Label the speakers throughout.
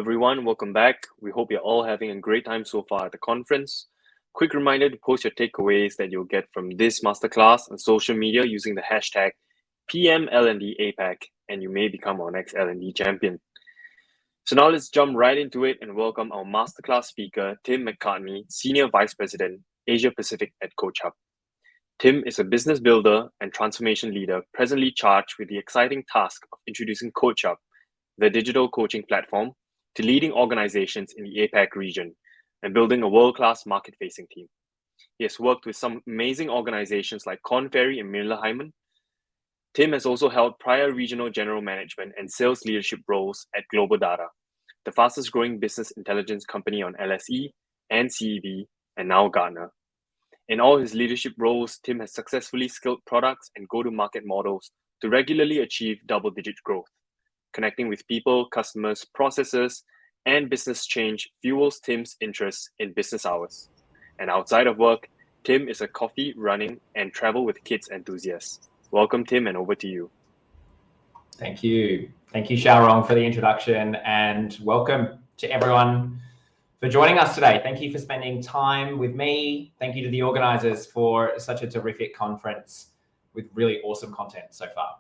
Speaker 1: everyone. Welcome back. We hope you're all having a great time so far at the conference. Quick reminder to post your takeaways that you'll get from this masterclass on social media using the hashtag PMLNDAPAC, and you may become our next L&D champion. So now let's jump right into it and welcome our masterclass speaker, Tim MacCartney, Senior Vice President, Asia Pacific at CoachHub. Tim is a business builder and transformation leader presently charged with the exciting task of introducing CoachHub, the digital coaching platform, to leading organizations in the APAC region and building a world-class market-facing team. He has worked with some amazing organizations like Korn Ferry and Miller Heiman. Tim has also held prior regional general management and sales leadership roles at Global Data, the fastest growing business intelligence company on LSE and CEB, and now Gartner. In all his leadership roles, Tim has successfully scaled products and go-to-market models to regularly achieve double-digit growth. Connecting with people, customers, processes, and business change fuels Tim's interest in business hours. And outside of work, Tim is a coffee, running, and travel with kids enthusiast. Welcome, Tim, and over to you.
Speaker 2: Thank you. Thank you, Xiaorong, for the introduction, and welcome to everyone for joining us today. Thank you for spending time with me. Thank you to the organizers for such a terrific conference with really awesome content so far.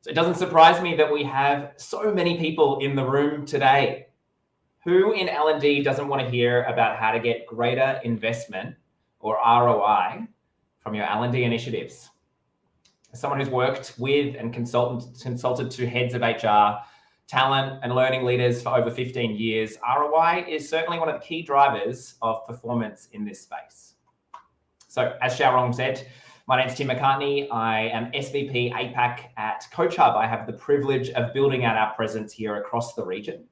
Speaker 2: So it doesn't surprise me that we have so many people in the room today. Who in L&D doesn't want to hear about how to get greater investment or ROI from your L&D initiatives? As someone who's worked with and consulted to heads of HR, talent and learning leaders for over 15 years, ROI is certainly one of the key drivers of performance in this space. So as Xiaorong said, my name's Tim MacCartney. I am SVP APAC at CoachHub. I have the privilege of building out our presence here across the region.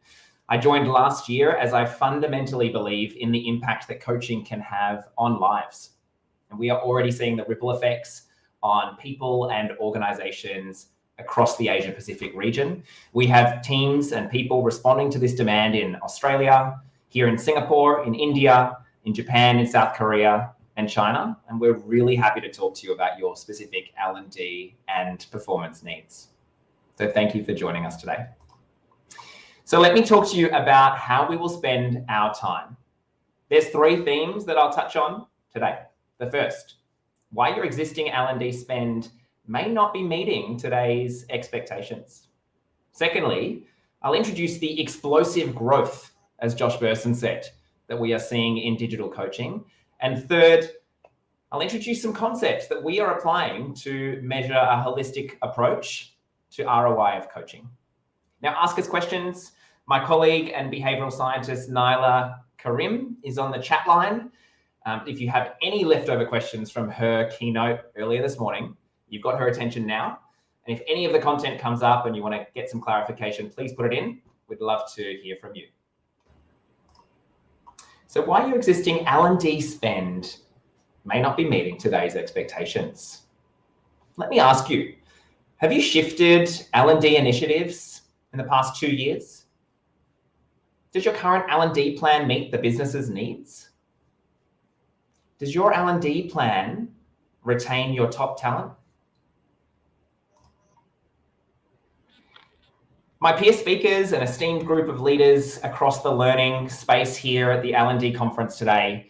Speaker 2: I joined last year as I fundamentally believe in the impact that coaching can have on lives. And we are already seeing the ripple effects on people and organizations across the Asia Pacific region. We have teams and people responding to this demand in Australia, here in Singapore, in India, in Japan, in South Korea, and China, and we're really happy to talk to you about your specific L&D and performance needs. So thank you for joining us today. So let me talk to you about how we will spend our time. There's three themes that I'll touch on today. The first, why your existing L&D spend may not be meeting today's expectations. Secondly, I'll introduce the explosive growth, as Josh Burson said, that we are seeing in digital coaching. And third, I'll introduce some concepts that we are applying to measure a holistic approach to ROI of coaching. Now, ask us questions. My colleague and behavioral scientist, Naila Karim, is on the chat line. If you have any leftover questions from her keynote earlier this morning, you've got her attention now. And if any of the content comes up and you want to get some clarification, please put it in. We'd love to hear from you. So why your existing L&D spend may not be meeting today's expectations. Let me ask you, have you shifted L&D initiatives in the past 2 years? Does your current L&D plan meet the business's needs? Does your L&D plan retain your top talent? My peer speakers, an esteemed group of leaders across the learning space here at the L&D conference today,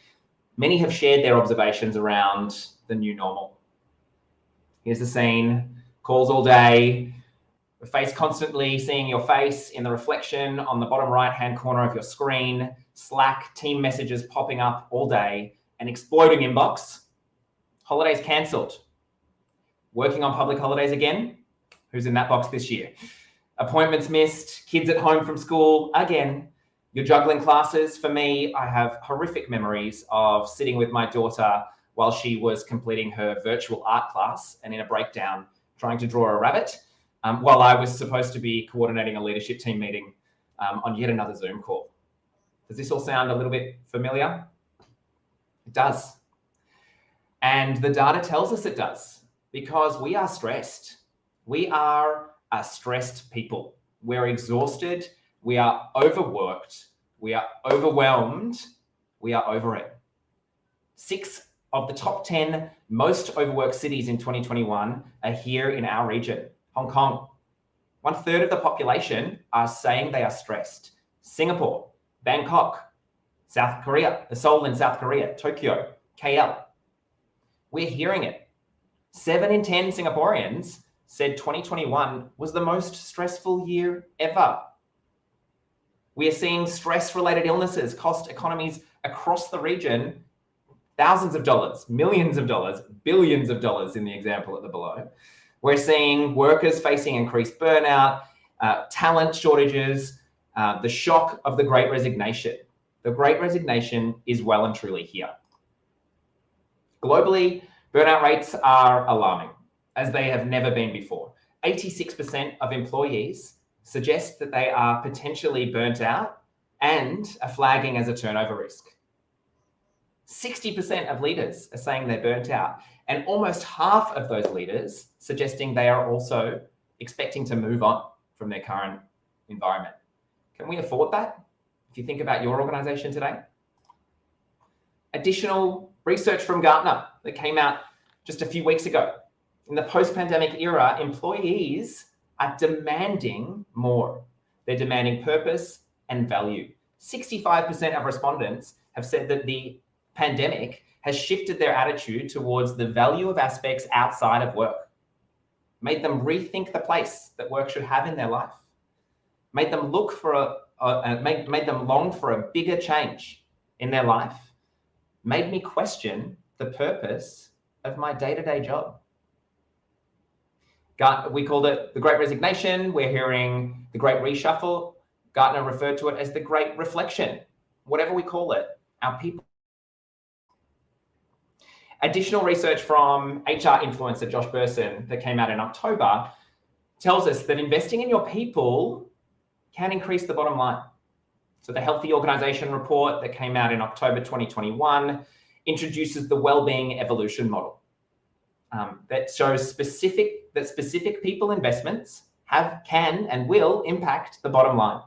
Speaker 2: many have shared their observations around the new normal. Here's the scene, calls all day, the face constantly seeing your face in the reflection on the bottom right-hand corner of your screen, Slack, team messages popping up all day, an exploding inbox, holidays cancelled, working on public holidays again, who's in that box this year? Appointments missed, kids at home from school, again. You're juggling classes. For me, I have horrific memories of sitting with my daughter while she was completing her virtual art class and in a breakdown trying to draw a rabbit while I was supposed to be coordinating a leadership team meeting on yet another Zoom call. Does this all sound a little bit familiar? It does. And the data tells us it does because we are stressed. We are a stressed people. We're exhausted. We are overworked. We are overwhelmed. We are over it. 6 of the top 10 most overworked cities in 2021 are here in our region, Hong Kong. 1/3 of the population are saying they are stressed. Singapore, Bangkok, South Korea, Seoul in South Korea, Tokyo, KL. We're hearing it. 7 in 10 Singaporeans said 2021 was the most stressful year ever. We are seeing stress-related illnesses cost economies across the region thousands of dollars, millions of dollars, billions of dollars in the example at the below. We're seeing workers facing increased burnout, talent shortages, the shock of the Great Resignation. The Great Resignation is well and truly here. Globally, burnout rates are alarming, as they have never been before. 86% of employees suggest that they are potentially burnt out and are flagging as a turnover risk. 60% of leaders are saying they're burnt out, and almost half of those leaders suggesting they are also expecting to move on from their current environment. Can we afford that? If you think about your organization today? Additional research from Gartner that came out just a few weeks ago. In the post-pandemic era, employees are demanding more. They're demanding purpose and value. 65% of respondents have said that the pandemic has shifted their attitude towards the value of aspects outside of work, made them rethink the place that work should have in their life, made them look for made them long for a bigger change in their life, made me question the purpose of my day-to-day job. We called it the Great Resignation. We're hearing the Great Reshuffle. Gartner referred to it as the Great Reflection. Whatever we call it, our people. Additional research from HR influencer Josh Bersin that came out in October tells us that investing in your people can increase the bottom line. So the Healthy Organization report that came out in October 2021 introduces the Wellbeing Evolution model that shows specific people investments can and will impact the bottom line.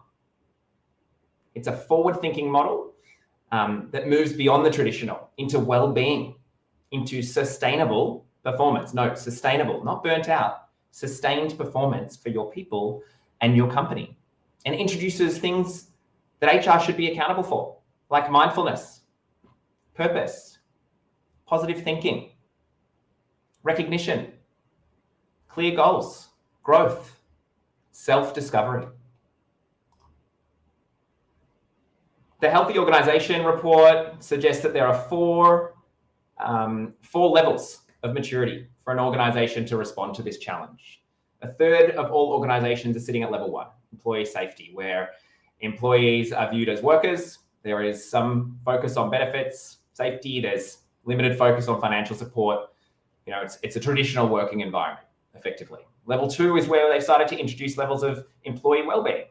Speaker 2: It's a forward-thinking model that moves beyond the traditional into well-being, into sustainable performance. No, sustainable, not burnt out, sustained performance for your people and your company, and introduces things that HR should be accountable for, like mindfulness, purpose, positive thinking, recognition, clear goals, growth, self-discovery. The Healthy Organization report suggests that there are four levels of maturity for an organization to respond to this challenge. A third of all organizations are sitting at level 1, employee safety, where employees are viewed as workers. There is some focus on benefits, safety. There's limited focus on financial support. You know, it's a traditional working environment, effectively. Level 2 is where they've started to introduce levels of employee well-being.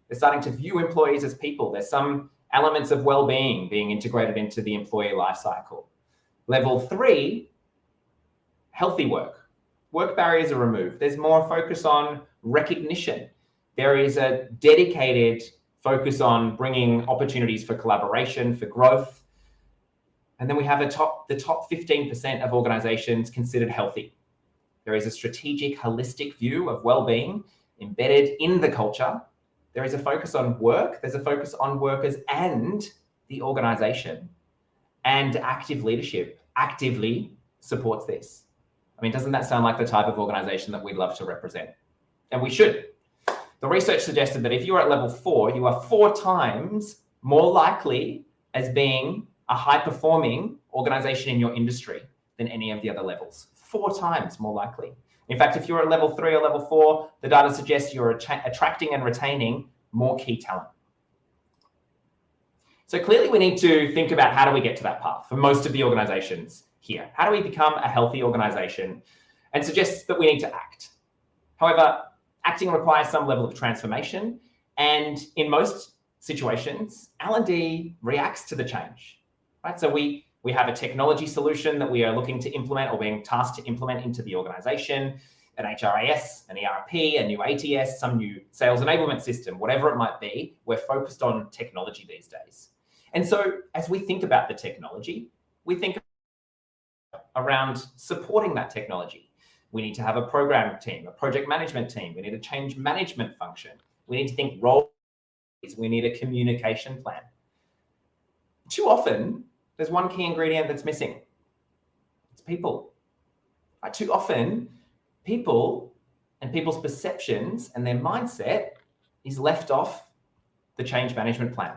Speaker 2: They're starting to view employees as people. There's some elements of well-being being integrated into the employee life cycle. Level 3, healthy work. Work barriers are removed. There's more focus on recognition. There is a dedicated focus on bringing opportunities for collaboration, for growth. And then we have the top 15% of organizations considered healthy. There is a strategic, holistic view of well-being embedded in the culture. There is a focus on work. There's a focus on workers and the organization. And active leadership actively supports this. I mean, doesn't that sound like the type of organization that we'd love to represent? And we should. The research suggested that if you are at level 4, you are 4 times more likely as being a high-performing organization in your industry than any of the other levels. 4 times more likely. In fact, if you're at level 3 or level 4, the data suggests you're attracting and retaining more key talent. So clearly we need to think about how do we get to that path for most of the organizations here. How do we become a healthy organization? And suggests that we need to act. However, acting requires some level of transformation. And in most situations, L&D reacts to the change, right? So we have a technology solution that we are looking to implement or being tasked to implement into the organization, an HRIS, an ERP, a new ATS, some new sales enablement system, whatever it might be. We're focused on technology these days. And so as we think about the technology, we think around supporting that technology. We need to have a program team, a project management team. We need a change management function. We need to think role We need a communication plan. Too often, there's one key ingredient that's missing. It's people. Too often, people and people's perceptions and their mindset is left off the change management plan.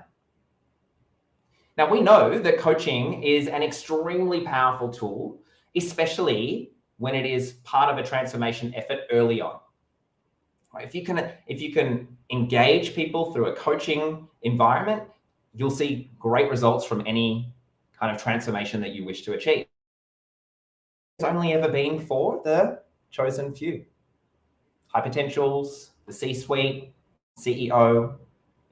Speaker 2: Now, we know that coaching is an extremely powerful tool, especially when it is part of a transformation effort early on. If you can engage people through a coaching environment, you'll see great results from any kind of transformation that you wish to achieve. It's only ever been for the chosen few. High potentials, the C-suite, CEO.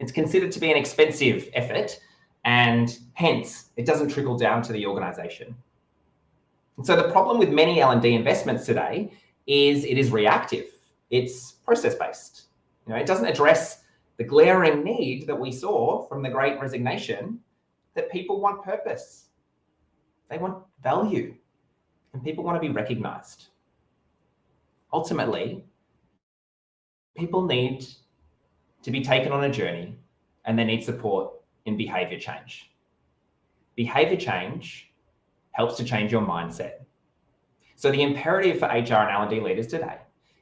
Speaker 2: It's considered to be an expensive effort, and hence it doesn't trickle down to the organization. And so the problem with many L&D investments today is it is reactive. It's process-based. It doesn't address the glaring need that we saw from the Great Resignation, that people want purpose. They want value, and people want to be recognized. Ultimately, people need to be taken on a journey, and they need support in behavior change. Behavior change helps to change your mindset. So the imperative for HR and L&D leaders today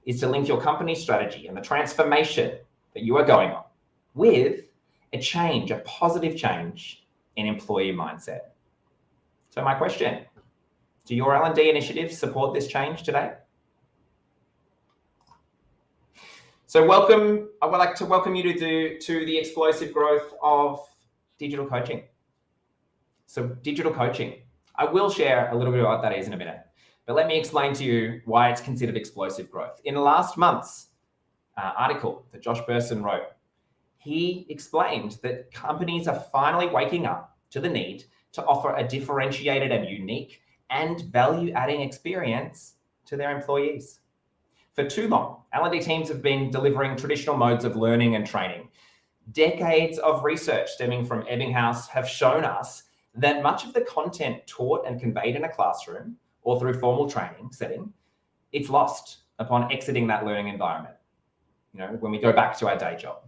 Speaker 2: is to link your company strategy and the transformation that you are going on with a change, a positive change in employee mindset. So my question, do your L&D initiatives support this change today? So I would like to welcome you to the explosive growth of digital coaching. So digital coaching, I will share a little bit about what that is in a minute, but let me explain to you why it's considered explosive growth. In last month's article that Josh Burson wrote, he explained that companies are finally waking up to the need to offer a differentiated and unique and value-adding experience to their employees. For too long, L&D teams have been delivering traditional modes of learning and training. Decades of research stemming from Ebbinghaus have shown us that much of the content taught and conveyed in a classroom or through formal training setting, it's lost upon exiting that learning environment, when we go back to our day job.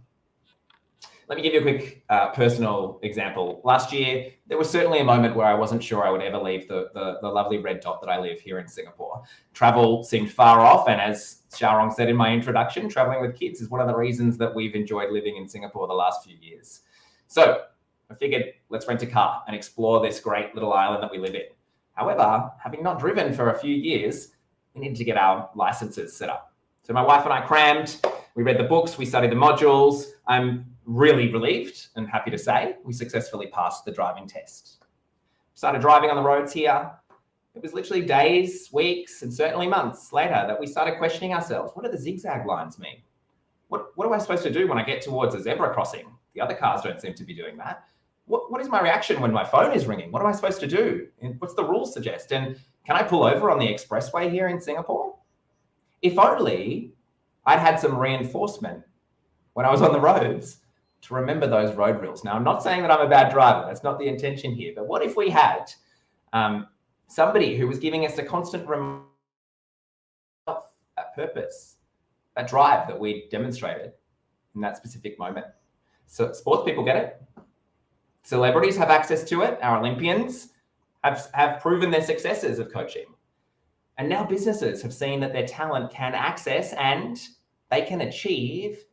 Speaker 2: Let me give you a quick personal example. Last year, there was certainly a moment where I wasn't sure I would ever leave the lovely red dot that I live here in Singapore. Travel seemed far off, and as Xiaorong said in my introduction, traveling with kids is one of the reasons that we've enjoyed living in Singapore the last few years. So I figured, let's rent a car and explore this great little island that we live in. However, having not driven for a few years, we needed to get our licenses set up. So my wife and I crammed, we read the books, we studied the modules. I'm really relieved and happy to say we successfully passed the driving test. Started driving on the roads here. It was literally days, weeks, and certainly months later that we started questioning ourselves. What do the zigzag lines mean? What am I supposed to do when I get towards a zebra crossing? The other cars don't seem to be doing that. What is my reaction when my phone is ringing? What am I supposed to do? And what's the rules suggest? And can I pull over on the expressway here in Singapore? If only I'd had some reinforcement when I was on the roads to remember those road rules. Now, I'm not saying that I'm a bad driver. That's not the intention here. But what if we had somebody who was giving us a constant reminder of that purpose, that drive that we demonstrated in that specific moment? So sports people get it. Celebrities have access to it. Our Olympians have proven their successes of coaching. And now businesses have seen that their talent can access and they can achieve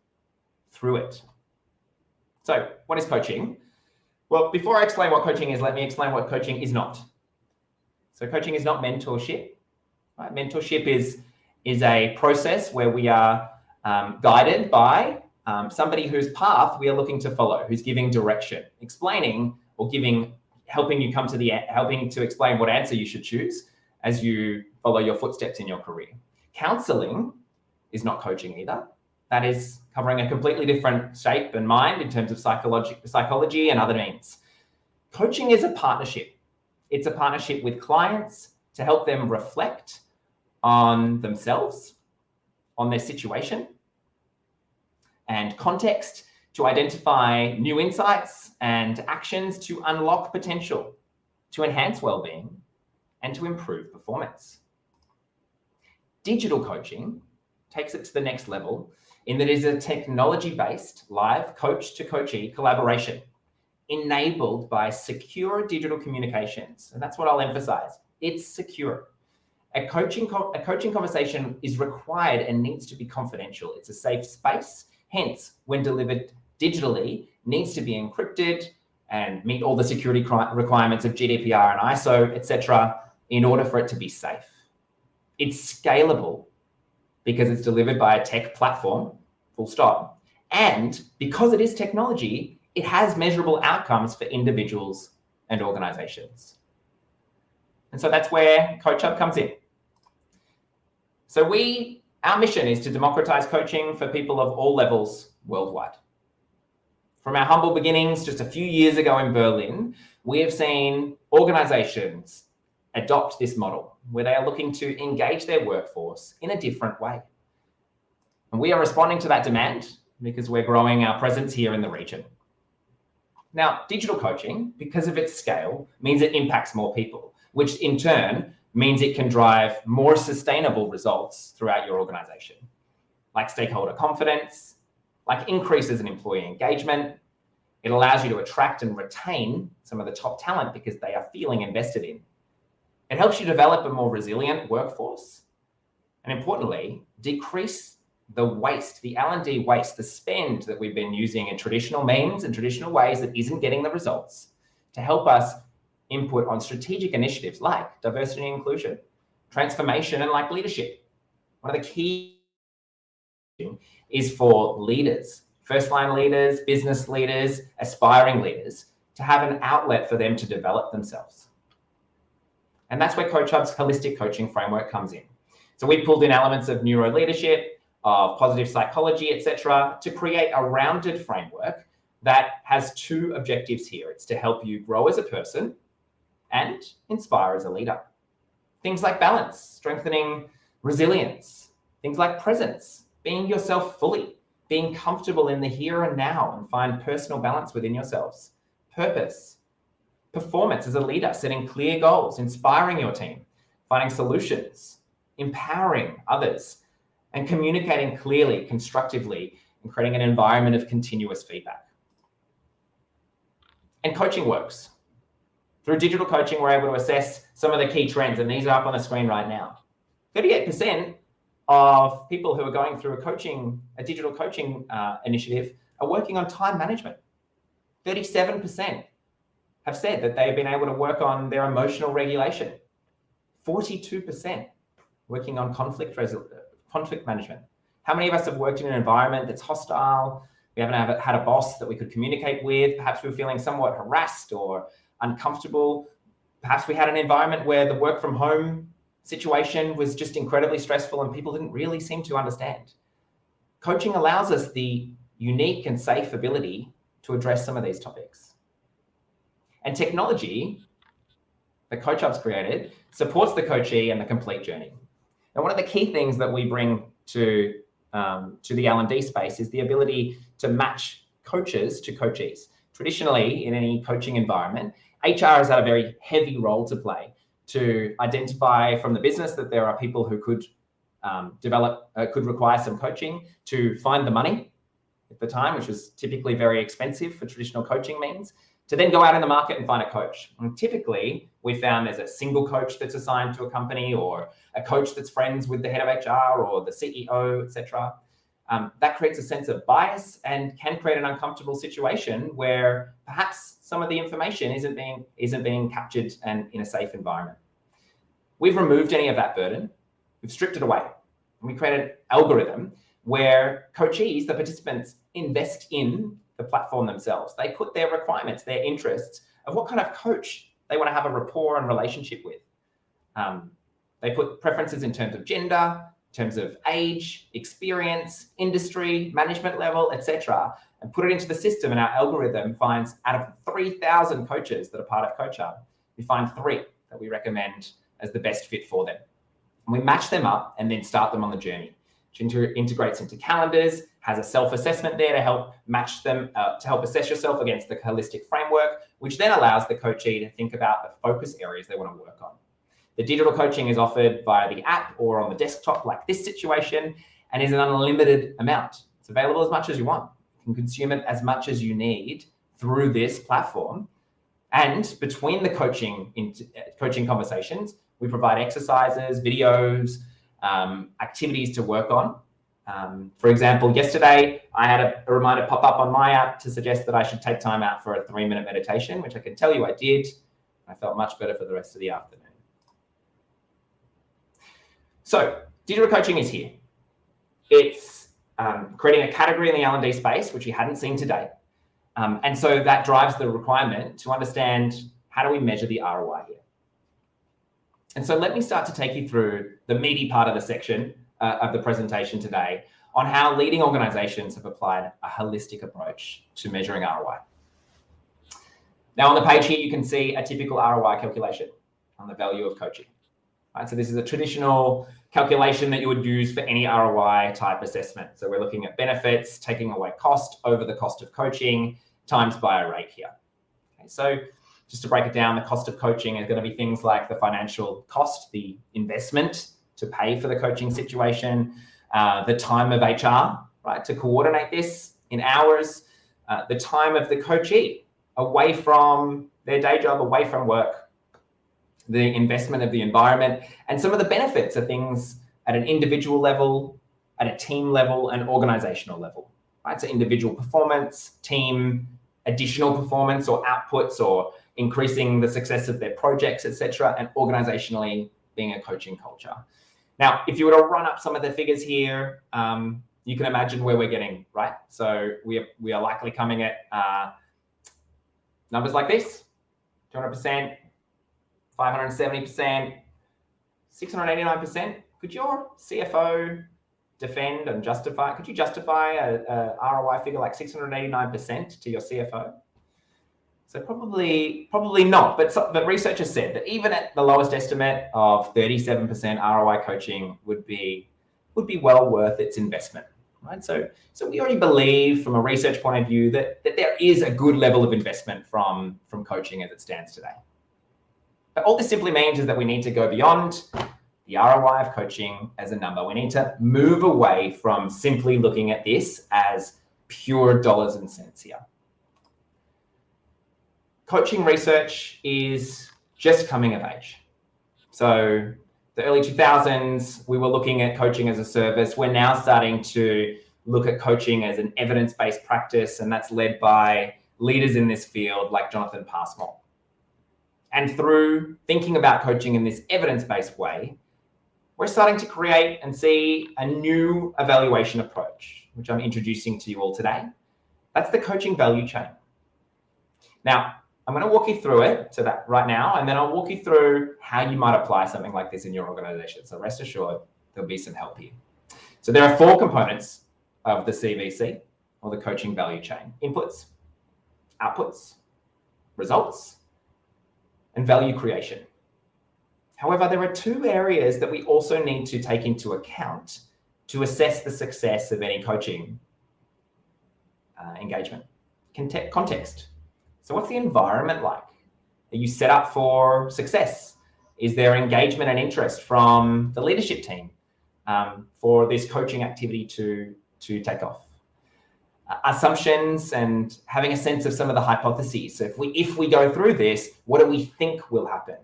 Speaker 2: through it. So what is coaching? Well, before I explain what coaching is, let me explain what coaching is not. So coaching is not mentorship. Right? Mentorship is a process where we are guided by somebody whose path we are looking to follow, who's giving direction, explaining or helping you come to helping to explain what answer you should choose as you follow your footsteps in your career. Counseling is not coaching either. That is covering a completely different shape and mind in terms of psychology and other means. Coaching is a partnership. It's a partnership with clients to help them reflect on themselves, on their situation, and context to identify new insights and actions to unlock potential, to enhance well-being, and to improve performance. Digital coaching takes it to the next level in that it is a technology-based live coach-to-coachee collaboration enabled by secure digital communications. And that's what I'll emphasize. It's secure. A coaching conversation is required and needs to be confidential. It's a safe space. Hence, when delivered digitally, needs to be encrypted and meet all the security requirements of GDPR and ISO, etc., in order for it to be safe. It's scalable because it's delivered by a tech platform, full stop. And because it is technology, it has measurable outcomes for individuals and organizations. And so that's where CoachHub comes in. So our mission is to democratize coaching for people of all levels worldwide. From our humble beginnings just a few years ago in Berlin, we have seen organizations adopt this model where they are looking to engage their workforce in a different way. And we are responding to that demand because we're growing our presence here in the region. Now, digital coaching, because of its scale, means it impacts more people, which in turn means it can drive more sustainable results throughout your organization, like stakeholder confidence, like increases in employee engagement. It allows you to attract and retain some of the top talent because they are feeling invested in. It helps you develop a more resilient workforce, and importantly, decrease the waste, the L&D waste, the spend that we've been using in traditional means and traditional ways that isn't getting the results, to help us input on strategic initiatives like diversity and inclusion, transformation, and like leadership. One of the key is for leaders, first-line leaders, business leaders, aspiring leaders, to have an outlet for them to develop themselves. And that's where CoachHub's holistic coaching framework comes in. So we pulled in elements of neuro-leadership, of positive psychology, etc., to create a rounded framework that has two objectives here. It's to help you grow as a person and inspire as a leader. Things like balance, strengthening resilience, things like presence, being yourself fully, being comfortable in the here and now and find personal balance within yourselves, purpose, performance as a leader, setting clear goals, inspiring your team, finding solutions, empowering others, and communicating clearly, constructively, and creating an environment of continuous feedback. And coaching works. Through digital coaching, we're able to assess some of the key trends, and these are up on the screen right now. 38% of people who are going through a digital coaching initiative are working on time management. 37% have said that they've been able to work on their emotional regulation. 42% working on conflict management. How many of us have worked in an environment that's hostile? We haven't had a boss that we could communicate with. Perhaps we were feeling somewhat harassed or uncomfortable. Perhaps we had an environment where the work from home situation was just incredibly stressful and people didn't really seem to understand. Coaching allows us the unique and safe ability to address some of these topics. And technology that CoachHub's created supports the coachee and the complete journey. And one of the key things that we bring to the L&D space is the ability to match coaches to coachees. Traditionally, in any coaching environment, HR has had a very heavy role to play to identify from the business that there are people who could could require some coaching, to find the money at the time, which was typically very expensive for traditional coaching means, to then go out in the market and find a coach. And typically, we found there's a single coach that's assigned to a company, or a coach that's friends with the head of HR or the CEO, etc. That creates a sense of bias and can create an uncomfortable situation where perhaps some of the information isn't being captured and in a safe environment. We've removed any of that burden. We've stripped it away. And we created an algorithm where coachees, the participants, invest in the platform themselves. They put their requirements, their interests of what kind of coach they want to have a rapport and relationship with. They put preferences in terms of gender, in terms of age, experience, industry, management level, etc., and put it into the system. And our algorithm finds, out of 3,000 coaches that are part of CoachHub, we find 3 that we recommend as the best fit for them. And we match them up and then start them on the journey, which integrates into calendars, has a self-assessment there to help match them, to help assess yourself against the holistic framework, which then allows the coachee to think about the focus areas they want to work on. The digital coaching is offered via the app or on the desktop, like this situation, and is an unlimited amount. It's available as much as you want. You can consume it as much as you need through this platform. And between the coaching conversations, we provide exercises, videos, activities to work on. For example, yesterday, I had a reminder pop up on my app to suggest that I should take time out for a 3-minute meditation, which I can tell you I did. I felt much better for the rest of the afternoon. So digital coaching is here. It's creating a category in the L&D space, which you hadn't seen today. And so that drives the requirement to understand, how do we measure the ROI here? And so let me start to take you through the meaty part of the section of the presentation today on how leading organizations have applied a holistic approach to measuring ROI. Now on the page here, you can see a typical ROI calculation on the value of coaching. Right, so this is a traditional calculation that you would use for any ROI type assessment. So we're looking at benefits, taking away cost over the cost of coaching, times by a rate here. Okay, so just to break it down, the cost of coaching is going to be things like the financial cost, the investment to pay for the coaching situation, the time of HR, right, to coordinate this in hours, the time of the coachee away from their day job, away from work, the investment of the environment, and some of the benefits are things at an individual level, at a team level, and organizational level, right? So individual performance, team, additional performance or outputs, or increasing the success of their projects, etc., and organizationally being a coaching culture. Now, if you were to run up some of the figures here, you can imagine where we're getting, right? So we are likely coming at numbers like this: 200%, 570%, 689%. Could your CFO defend and justify? Could you justify a ROI figure like 689% to your CFO? So probably not. But researchers said that even at the lowest estimate of 37% ROI, coaching would be well worth its investment, right? So we already believe from a research point of view that there is a good level of investment from coaching as it stands today. But all this simply means is that we need to go beyond the ROI of coaching as a number. We need to move away from simply looking at this as pure dollars and cents here. Coaching research is just coming of age. So the early 2000s, we were looking at coaching as a service. We're now starting to look at coaching as an evidence-based practice, and that's led by leaders in this field like Jonathan Passmore. And through thinking about coaching in this evidence-based way, we're starting to create and see a new evaluation approach, which I'm introducing to you all today. That's the coaching value chain. Now, I'm going to walk you through it to that right now, and then I'll walk you through how you might apply something like this in your organization. So rest assured, there'll be some help here. So there are 4 components of the CVC, or the coaching value chain: inputs, outputs, results, and value creation. However, there are 2 areas that we also need to take into account to assess the success of any coaching engagement. Context. So what's the environment like? Are you set up for success? Is there engagement and interest from the leadership team for this coaching activity to take off? Assumptions and having a sense of some of the hypotheses. So if we go through this, what do we think will happen?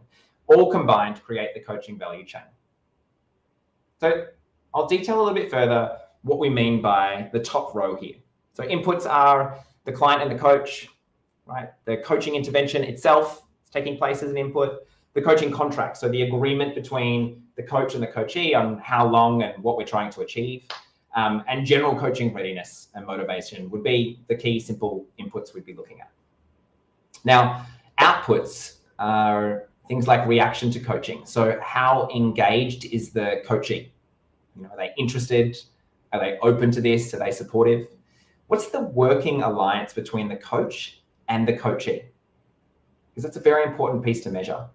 Speaker 2: All combined to create the coaching value chain. So I'll detail a little bit further what we mean by the top row here. So inputs are the client and the coach, right? The coaching intervention itself is taking place as an input. The coaching contract, so the agreement between the coach and the coachee on how long and what we're trying to achieve. And general coaching readiness and motivation would be the key simple inputs we'd be looking at. Now, outputs are things like reaction to coaching. So how engaged is the coachee? Are they interested? Are they open to this? Are they supportive? What's the working alliance between the coach and the coachee? Because that's a very important piece to measure.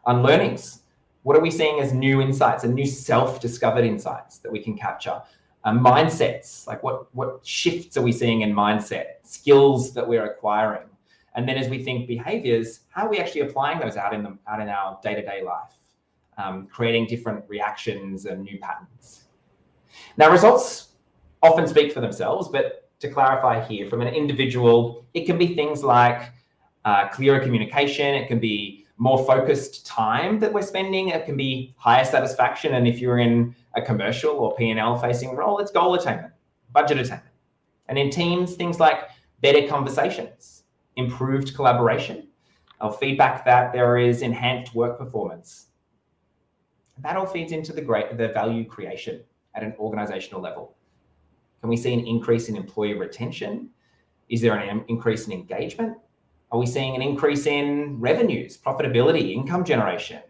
Speaker 2: On learnings, what are we seeing as new insights and new self-discovered insights that we can capture? Mindsets, like what shifts are we seeing in mindset, skills that we're acquiring? And then as we think behaviors, how are we actually applying those out in our day-to-day life, creating different reactions and new patterns? Now, results often speak for themselves, but to clarify here, from an individual, it can be things like clearer communication, it can be more focused time that we're spending, it can be higher satisfaction, and if you're in a commercial or P&L facing role, it's goal attainment, budget attainment. And in teams, things like better conversations, improved collaboration, or feedback that there is enhanced work performance. That all feeds into the value creation at an organizational level. Can we see an increase in employee retention? Is there an increase in engagement? Are we seeing an increase in revenues, profitability, income generation,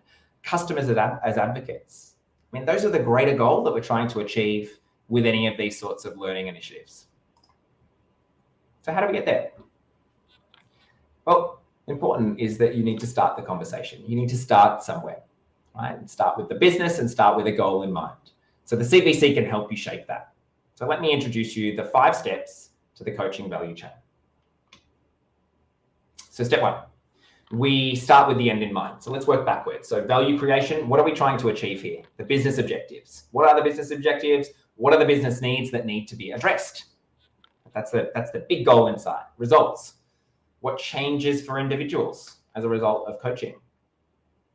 Speaker 2: customers as advocates? I mean, those are the greater goal that we're trying to achieve with any of these sorts of learning initiatives. So how do we get there? Well, important is that you need to start the conversation. You need to start somewhere, right? And start with the business and start with a goal in mind. So the CVC can help you shape that. So let me introduce you the 5 steps to the coaching value chain. So step 1, we start with the end in mind. So let's work backwards. So value creation, what are we trying to achieve here? The business objectives. What are the business objectives? What are the business needs that need to be addressed? That's the big goal inside. Results. What changes for individuals as a result of coaching?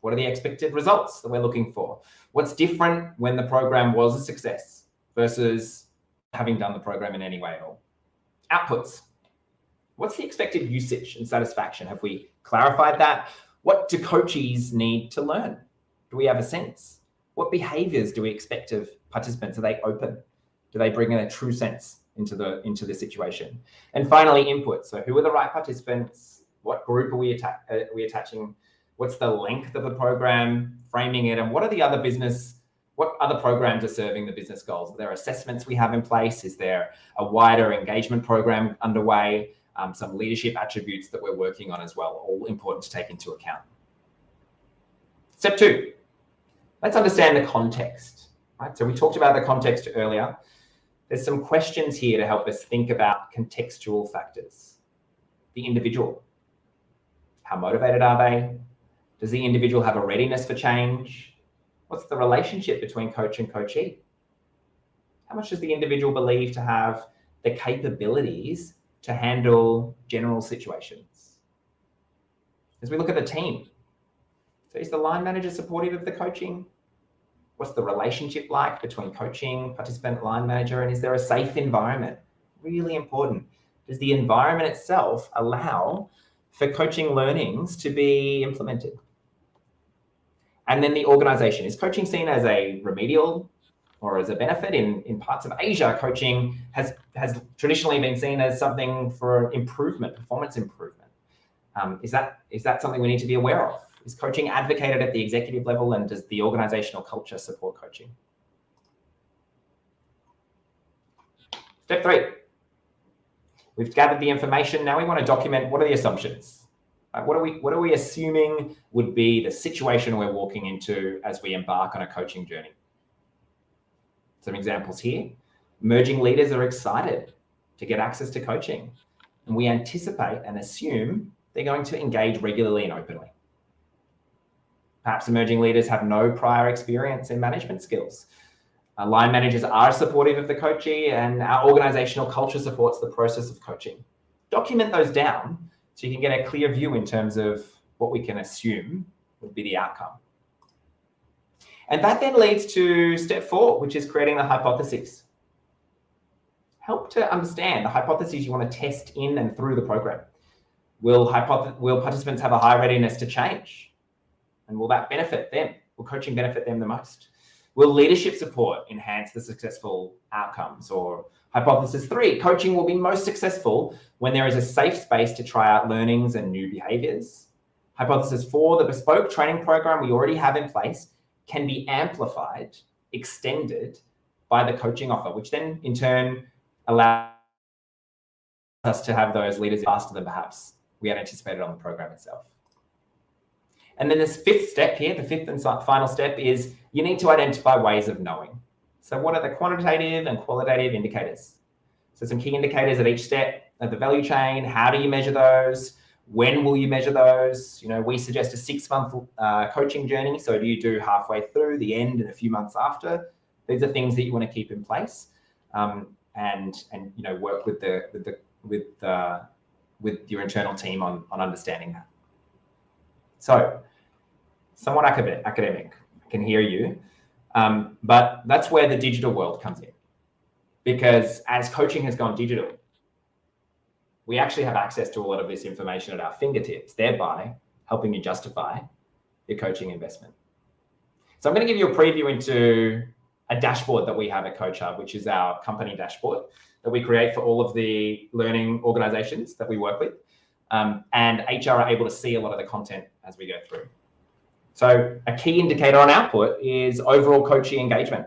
Speaker 2: What are the expected results that we're looking for? What's different when the program was a success versus having done the program in any way at all? Outputs. What's the expected usage and satisfaction? Have we clarified that? What do coachees need to learn? Do we have a sense? What behaviors do we expect of participants? Are they open? Do they bring in a true sense into the situation? And finally, input. So who are the right participants? What group are we attaching? What's the length of the program? Framing it, and what other programs are serving the business goals? Are there assessments we have in place? Is there a wider engagement program underway? Some leadership attributes that we're working on as well, all important to take into account. Step 2, let's understand the context. Right? So we talked about the context earlier. There's some questions here to help us think about contextual factors. The individual. How motivated are they? Does the individual have a readiness for change? What's the relationship between coach and coachee? How much does the individual believe to have the capabilities to handle general situations? As we look at the team, so is the line manager supportive of the coaching? What's the relationship like between coaching, participant, line manager, and is there a safe environment? Really important. Does the environment itself allow for coaching learnings to be implemented? And then the organization. Is coaching seen as a remedial or as a benefit? In parts of Asia, coaching has traditionally been seen as something for improvement, performance improvement. Is that something we need to be aware of? Is coaching advocated at the executive level, and does the organizational culture support coaching? Step 3. We've gathered the information. Now we want to document what are the assumptions. What are we assuming would be the situation we're walking into as we embark on a coaching journey? Some examples here. Emerging leaders are excited to get access to coaching, and we anticipate and assume they're going to engage regularly and openly. Perhaps emerging leaders have no prior experience in management skills. Line managers are supportive of the coachee, and our organizational culture supports the process of coaching. Document those down so you can get a clear view in terms of what we can assume would be the outcome. And that then leads to step 4, which is creating the hypotheses. Help to understand the hypotheses you want to test in and through the program. Will participants have a high readiness to change? And will that benefit them? Will coaching benefit them the most? Will leadership support enhance the successful outcomes? Or hypothesis 3, coaching will be most successful when there is a safe space to try out learnings and new behaviors. Hypothesis 4, the bespoke training program we already have in place can be amplified, extended by the coaching offer, which then in turn allows us to have those leaders faster than perhaps we had anticipated on the program itself. And then this 5th step here, the 5th and final step, is you need to identify ways of knowing. So what are the quantitative and qualitative indicators? So some key indicators at each step of the value chain. How do you measure those? When will you measure those? We suggest a 6-month coaching journey. So do you do halfway through, the end, and a few months after? These are things that you want to keep in place. and work with your internal team on understanding that. So, somewhat academic. I can hear you, but that's where the digital world comes in, because as coaching has gone digital, we actually have access to a lot of this information at our fingertips, thereby helping you justify your coaching investment. So I'm going to give you a preview into a dashboard that we have at CoachHub, which is our company dashboard that we create for all of the learning organizations that we work with. And HR are able to see a lot of the content as we go through. So a key indicator on output is overall coachee engagement.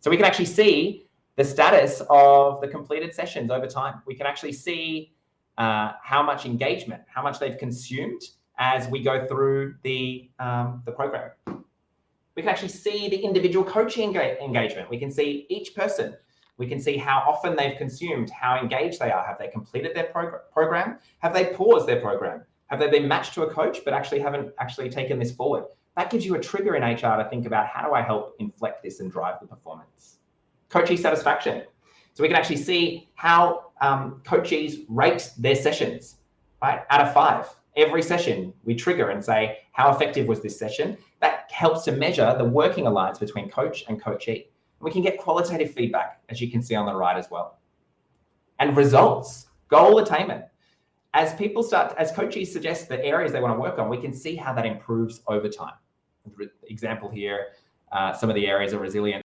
Speaker 2: So we can actually see the status of the completed sessions over time. We can actually see how much engagement, how much they've consumed as we go through the program. We can actually see the individual coaching engagement. We can see each person. We can see how often they've consumed, how engaged they are. Have they completed their program? Have they paused their program? Have they been matched to a coach but haven't taken this forward? That gives you a trigger in HR to think about, how do I help inflect this and drive the performance? Coachee satisfaction. So we can actually see how coachees rate their sessions, right? Out of 5. Every session we trigger and say, how effective was this session? That helps to measure the working alliance between coach and coachee. We can get qualitative feedback, as you can see on the right as well. And results, goal attainment. As coachees suggest the areas they want to work on, we can see how that improves over time. Example here, some of the areas are resilience,